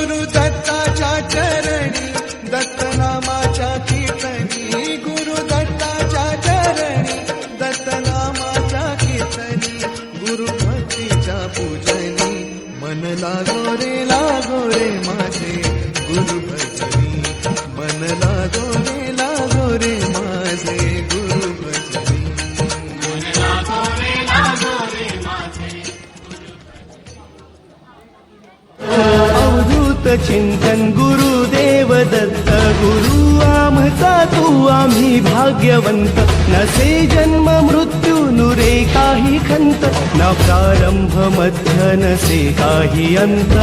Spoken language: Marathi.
गुरु दत्ताच्या चरणी दत्तनामाच्या कीर्तनी गुरु दत्ताच्या चरणी दत्तनामाच्या कीर्तनी गुरु भक्तीच्या पूजनी मन लागो रे माझे गुरु भजनी मन लागो रे माझे गुरु भजनी अवधूत चिंतन गुरुदेव दत्त गुरु आमचा तू आम्ही भाग्यवंत नसे जन्म मृत्यू नुरे काही खंत ना प्रारंभ मध्य नसे काही अंत